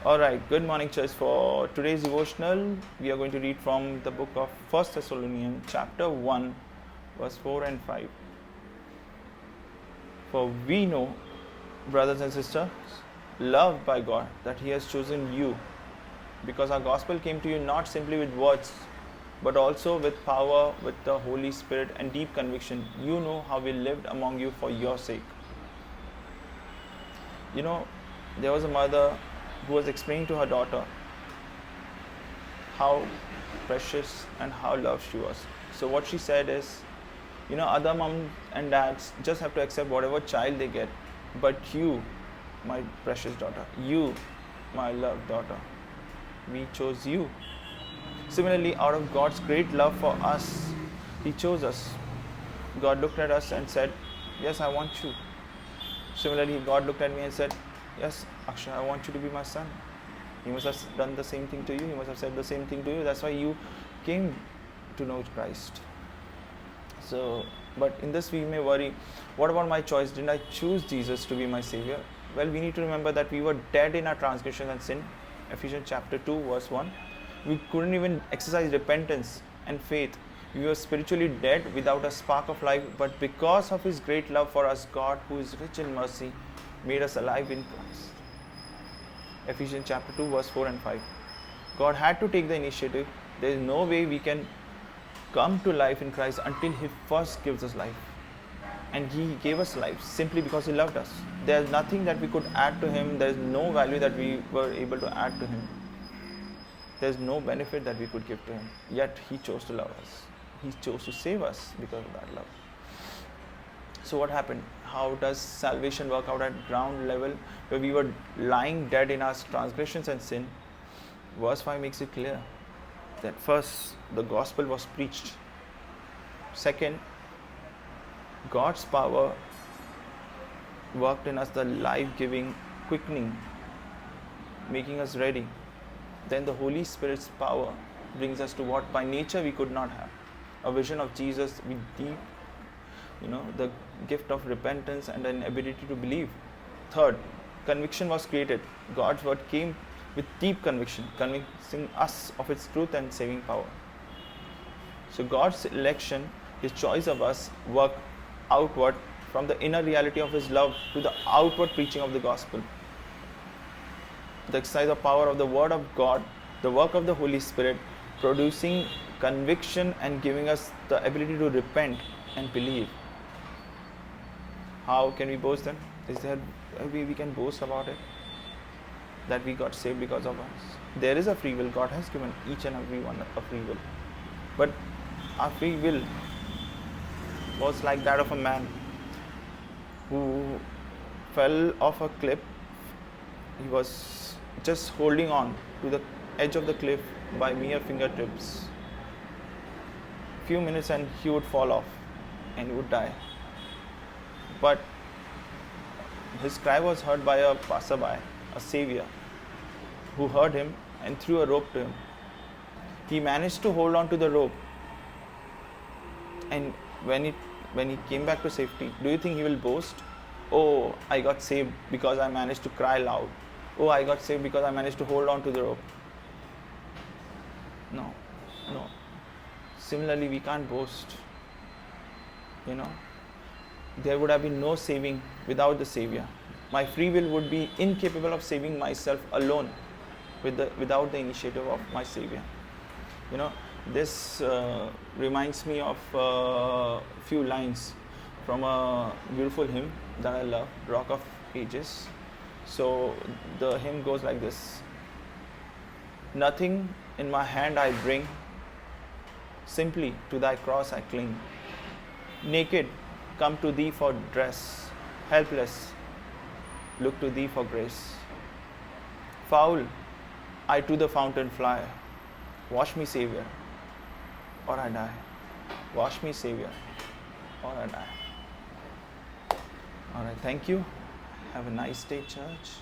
All right, good morning, church. For today's devotional, we are going to read from the book of 1 Thessalonians, chapter 1, verse 4 and 5. For we know, brothers and sisters, loved by God, that He has chosen you, because our gospel came to you not simply with words, but also with power, with the Holy Spirit and deep conviction. You know how we lived among you for your sake. You know, there was a mother who was explaining to her daughter how precious and how loved she was. So what she said is, other moms and dads just have to accept whatever child they get, but you, my precious daughter, you, my loved daughter, we chose you. Similarly, out of God's great love for us, He chose us. God looked at us and said, yes, I want you. Similarly, God looked at me and said, yes, Akshay, I want you to be my son. He must have done the same thing to you. He must have said the same thing to you. That's why you came to know Christ. But in this we may worry, what about my choice? Didn't I choose Jesus to be my Savior? Well, we need to remember that we were dead in our transgression and sin. Ephesians chapter 2, verse 1. We couldn't even exercise repentance and faith. We were spiritually dead without a spark of life. But because of His great love for us, God, who is rich in mercy, made us alive in Christ. Ephesians chapter 2, verse 4 and 5. God had to take the initiative. There is no way we can come to life in Christ until He first gives us life. And He gave us life simply because He loved us. There is nothing that we could add to Him. There is no value that we were able to add to Him. There is no benefit that we could give to Him. Yet He chose to love us. He chose to save us because of that love. So what happened? How does salvation work out at ground level where we were lying dead in our transgressions and sin? Verse 5 makes it clear that first, the gospel was preached. Second, God's power worked in us, the life-giving, quickening, making us ready. Then the Holy Spirit's power brings us to what by nature we could not have. A vision of Jesus with deep, the gift of repentance and an ability to believe. Third, conviction was created. God's word came with deep conviction, convincing us of its truth and saving power. So God's election, His choice of us, worked outward from the inner reality of His love to the outward preaching of the gospel. The exercise of power of the Word of God, the work of the Holy Spirit, producing conviction and giving us the ability to repent and believe. How can we boast then? Is there a way we can boast about it? That we got saved because of us. There is a free will. God has given each and every one a free will. But our free will was like that of a man who fell off a cliff. He was just holding on to the edge of the cliff by mere fingertips. Few minutes and he would fall off and he would die. But his cry was heard by a passerby, a savior, who heard him and threw a rope to him. He managed to hold on to the rope, and when he came back to safety, do you think he will boast? Oh, I got saved because I managed to cry loud. Oh, I got saved because I managed to hold on to the rope. No. Similarly, we can't boast. There would have been no saving without the Savior. My free will would be incapable of saving myself alone without the initiative of my Savior. This reminds me of a few lines from a beautiful hymn that I love, Rock of Ages. So the hymn goes like this. Nothing in my hand I bring, simply to Thy cross I cling. Naked, come to Thee for dress, helpless, look to Thee for grace. Foul, I to the fountain fly, wash me, Savior, or I die. Wash me, Savior, or I die. Alright, thank you. Have a nice day, church.